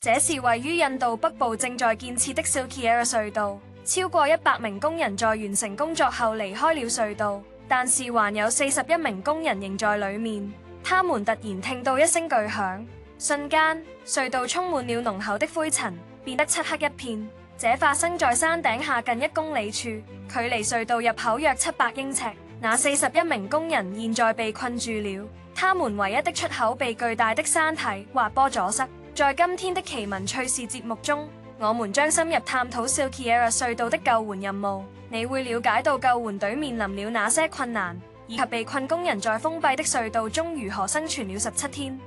這是位於印度北部正在建設的 Silkyara 隧道，超過100名工人在完成工作後離開了隧道，但是還有41名工人仍在裡面。他們突然聽到一聲巨響，瞬間隧道充滿了濃厚的灰塵，變得漆黑一片。這發生在山頂下近1公里處，距離隧道入口約700英尺。那41名工人現在被困住了，他們唯一的出口被巨大的山體滑坡阻塞。在今天的奇聞趣事節目中，我們將深入探討 Silkyara 隧道的救援任務。你會了解到救援隊面臨了哪些困難，以及被困工人在封閉的隧道中如何生存了17天。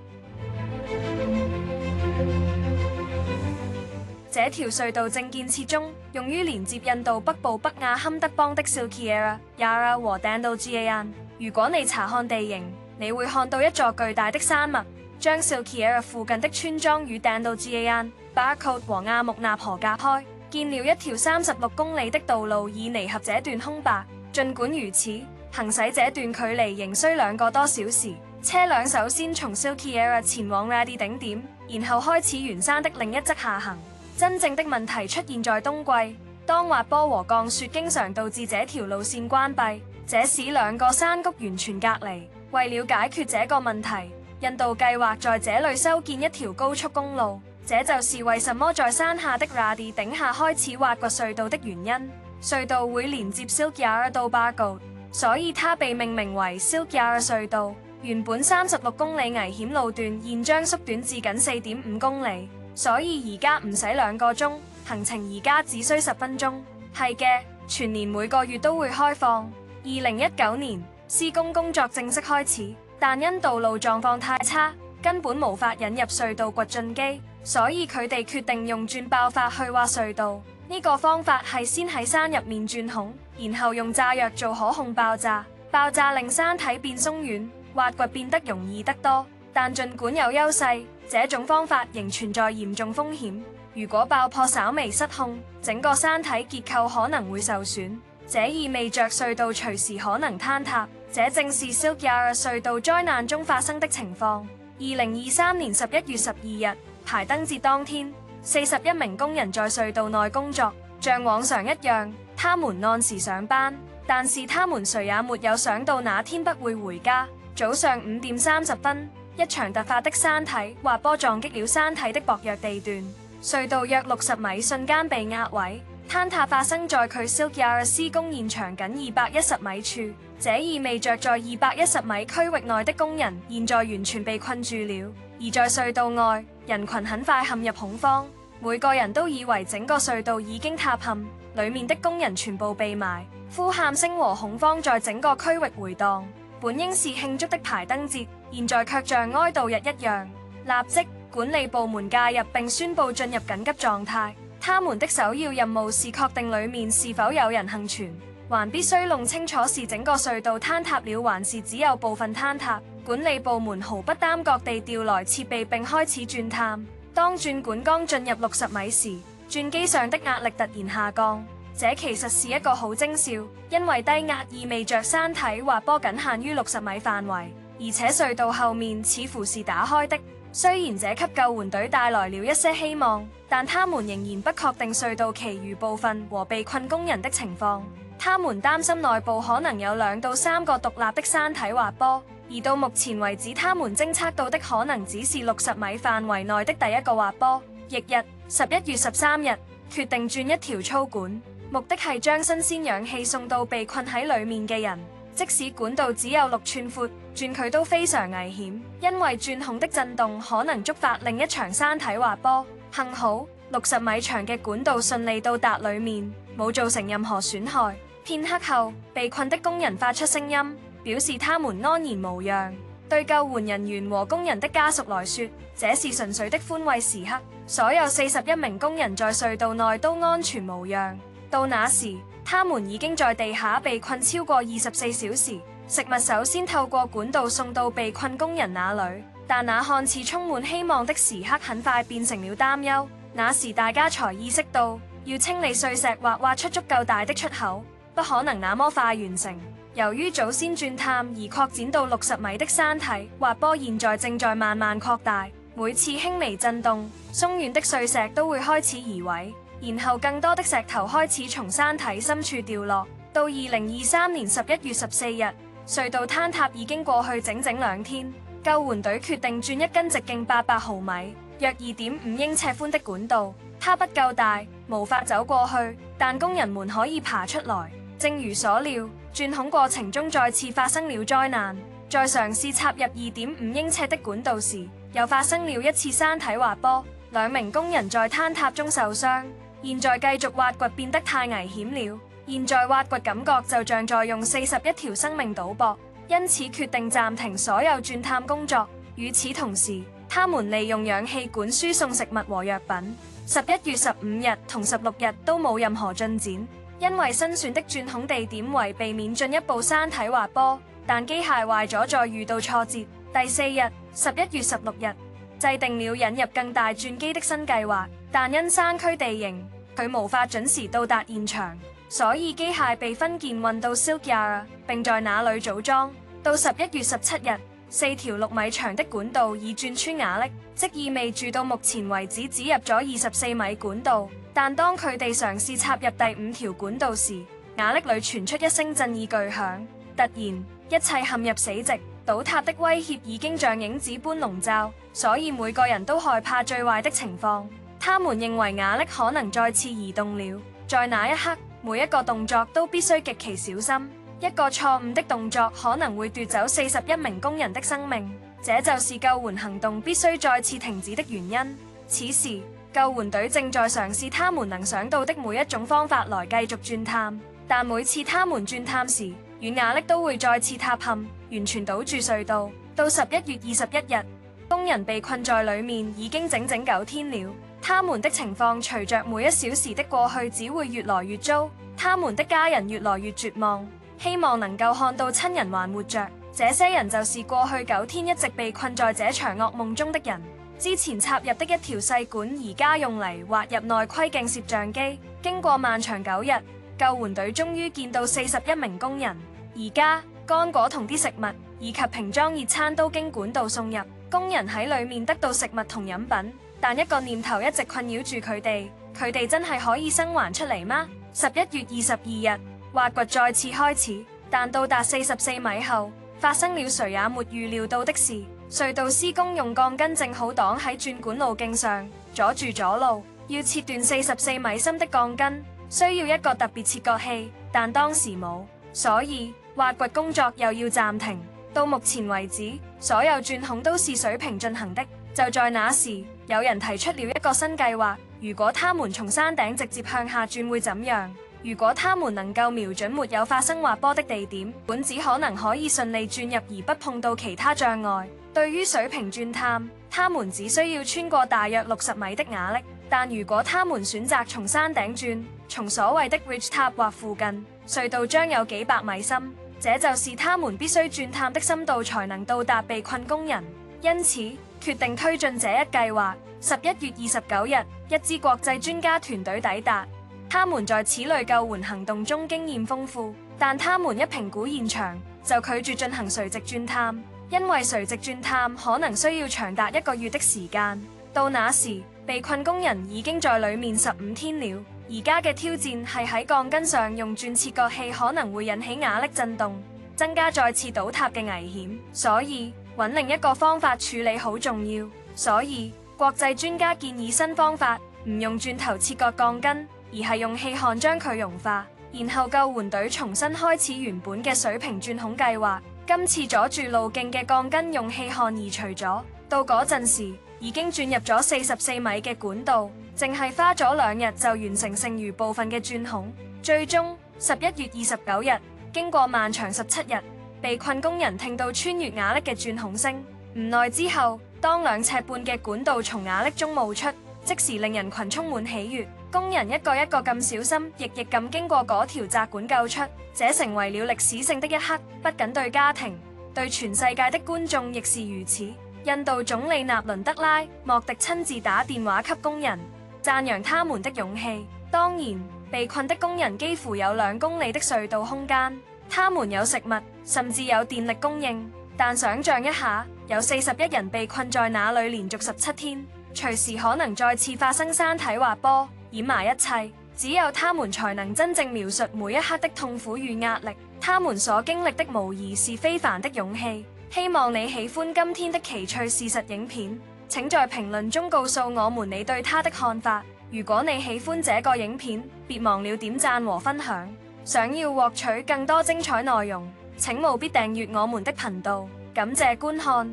這條隧道正建設中，用於連接印度北部北亞坎德邦的 Silkyara、Yara 和 Dandogarayan。如果你查看地形，你會看到一座巨大的山脈，將 Silkyara 附近的村莊與 Dandogarayan、Barakot 和亞木納河隔開，建了一條36公里的道路以彌合這段空白。儘管如此，行駛這段距離仍需2個多小時。車輛首先從 Silkyara 前往 Radi 頂點，然後開始沿山的另一側下行。真正的問題出現在冬季，當滑坡和降雪經常導致這條路線關閉，這使2個山谷完全隔離。為了解決這個問題，印度計劃在這裡修建一條高速公路，這就是為什麼在山下的 Radi 頂下開始挖掘隧道的原因。隧道會連接 Silkyara 到 Barakot，所以它被命名為 Silkyara 隧道。原本36公里危險路段現將縮短至僅4.5公里，所以而家唔使2個鐘，行程而家只需10分鐘。係嘅，全年每個月都會開放。2019年施工工作正式開始，但因道路狀況太差，根本無法引入隧道掘進機，所以佢哋決定用鑽爆法去挖隧道。呢個方法係先喺山入面鑽孔，然後用炸藥做可控爆炸，爆炸令山體變鬆軟，挖掘變得容易得多。但儘管有優勢，這種方法仍存在嚴重風險。如果爆破稍微失控，整個山體結構可能會受損，這意味着隧道隨時可能坍塌。這正是 Silkyara 隧道災難中發生的情況。2023年11月12日，排燈節當天，41名工人在隧道內工作，像往常一樣，他們按時上班。但是他們誰也沒有想到那天不會回家。早上5點30分，一場突發的山體滑坡撞擊了山體的薄弱地段，隧道約60米瞬間被壓毀。坍塌發生在距 Silkyara 施工現場僅210米處，這意味着在210米區域內的工人現在完全被困住了。而在隧道外，人群很快陷入恐慌，每個人都以為整個隧道已經塌陷，裡面的工人全部被埋，呼喊聲和恐慌在整個區域迴盪。本應是慶祝的排燈節，現在卻像哀悼日一樣。立即，管理部門介入並宣布進入緊急狀態。他們的首要任務是確定裡面是否有人幸存，還必須弄清楚是整個隧道坍塌了還是只有部分坍塌。管理部門毫不耽擱地調來設備並開始鑽探。當鑽管剛進入60米時，鑽機上的壓力突然下降。這其實是一個好徵兆，因為低壓意味着山體滑坡僅限於60米範圍，而且隧道後面似乎是打開的。雖然這給救援隊帶來了一些希望，但他們仍然不確定隧道其餘部分和被困工人的情況。他們擔心內部可能有2到3個獨立的山體滑坡，而到目前為止，他們偵測到的可能只是60米範圍內的第一個滑坡。翌日11月13日，決定鑽一條粗管。目的係將新鮮氧氣送到被困喺裡面嘅人，即使管道只有6寸闊，鑽佢都非常危險，因為鑽孔的震動可能觸發另一場山體滑坡。幸好60米長嘅管道順利到達裡面，冇造成任何損害。片刻後，被困的工人發出聲音，表示他們安然無恙。對救援人員和工人的家屬來說，這是純粹的歡慰時刻。所有41名工人在隧道內都安全無恙。到那時，他們已經在地下被困超過24小時。食物首先透過管道送到被困工人那裡，但那看似充滿希望的時刻很快變成了擔憂。那時大家才意識到，要清理碎石或挖出足夠大的出口，不可能那麼快完成。由於早先鑽探而擴展到60米的山體滑坡，現在正在慢慢擴大。每次輕微震動，鬆軟的碎石都會開始移位，然後更多的石頭開始從山體深處掉落。到2023年11月14日，隧道坍塌已經過去整整2天。救援隊決定鑽一根直徑800毫米、約2.5英尺寬的管道，它不夠大，無法走過去，但工人們可以爬出來。正如所料，鑽孔過程中再次發生了災難。在嘗試插入2.5英尺的管道時，又發生了一次山體滑坡，2名工人在坍塌中受傷。現在繼續挖掘變得太危險了，現在挖掘感覺就像在用41條生命賭博，因此決定暫停所有鑽探工作。與此同時，他們利用氧氣管輸送食物和藥品。11月15日同16日都冇任何進展，因為新選的鑽孔地點為避免進一步山體滑坡，但機械壞咗再遇到挫折。第4日11月16日，制定了引入更大鑽機的新計劃，但因山區地形，佢無法準時到達現場，所以機械被分件運到 Silk Yard 並在那裡組裝。到11月17日，4條6米長的管道已鑽穿瓦礫，即意味住到目前為止只入咗24米管道。但當佢哋嘗試插入第5條管道時，瓦礫裡傳出一聲震耳巨響，突然一切陷入死寂，倒塌的威脅已經像影子般籠罩，所以每個人都害怕最壞的情況。他們認為瓦礫可能再次移動了，在那一刻，每一個動作都必須極其小心。一個錯誤的動作可能會奪走41名工人的生命，這就是救援行動必須再次停止的原因。此時，救援隊正在嘗試他們能想到的每一種方法來繼續鑽探，但每次他們鑽探時，軟瓦礫都會再次塌陷，完全堵住隧道。到11月21日，工人被困在裡面已經整整9天了。他們的情況隨着每一小時的過去只會越來越糟，他們的家人越來越絕望，希望能夠看到親人還活着。這些人就是過去9天一直被困在這場噩夢中的人。之前插入的一條細管而家用嚟滑入內窺鏡攝像機。經過漫長9日，救援隊終於見到41名工人。而家乾果同啲食物以及瓶裝熱餐都經管道送入，工人喺裡面得到食物同飲品。但一個念頭一直困擾住佢哋真係可以生還出嚟嗎？11月22日，挖掘再次開始，但到達44米後，發生了誰也沒預料到的事。隧道施工用鋼筋正好擋喺鑽管路徑上，阻住咗路。要切斷44米深的鋼筋，需要一個特別切割器，但當時冇，所以挖掘工作又要暫停。到目前為止，所有鑽孔都是水平進行的。就在那時，有人提出了一個新計劃，如果他們從山頂直接向下鑽會怎樣？如果他們能夠瞄準沒有發生滑坡的地點，管子可能可以順利鑽入而不碰到其他障礙。對於水平鑽探，他們只需要穿過大約60米的瓦礫，但如果他們選擇從山頂鑽，從所謂的 ridge top 或附近，隧道將有幾百米深，這就是他們必須鑽探的深度才能到達被困工人。因此，決定推進這一計劃。11月29日，一支國際專家團隊抵達，他們在此類救援行動中經驗豐富，但他們一評估現場就拒絕進行垂直鑽探，因為垂直鑽探可能需要長達1個月的時間。到那時，被困工人已經在裡面15天了。而家嘅挑戰係喺鋼筋上用鑽切割器，可能會引起瓦礫震動，增加再次倒塌嘅危險，所以揾另一個方法處理好重要。所以國際專家建議新方法，唔用鑽頭切割鋼筋，而係用氣焊將佢融化，然後救援隊重新開始原本嘅水平鑽孔計劃。今次阻住路徑嘅鋼筋用氣焊移除咗，到嗰陣時已經鑽入咗44米嘅管道，淨係花咗2日就完成剩餘部分嘅鑽孔。最終11月29日，經過漫長17日，被困工人聽到穿越瓦礫嘅鑽孔聲。唔耐之後，當2尺半嘅管道從瓦礫中冒出，即時令人群充滿喜悅。工人一個一個咁小心翼翼咁經過嗰條窄管救出，這成為了歷史性的一刻，不僅對家庭，對全世界的觀眾亦是如此。印度總理納倫德拉莫迪親自打電話給工人，讚揚他們的勇氣。當然，被困的工人幾乎有2公里的隧道空間，他們有食物，甚至有電力供應。但想象一下，有41人被困在那裡連續17天，隨時可能再次發生山體滑坡，掩埋一切。只有他們才能真正描述每一刻的痛苦與壓力。他們所經歷的無疑是非凡的勇氣。希望你喜歡今天的奇趣事實影片，請在評論中告訴我們你對它的看法。如果你喜歡這個影片，別忘了點讚和分享。想要獲取更多精彩內容，請務必訂閱我們的頻道。感謝觀看。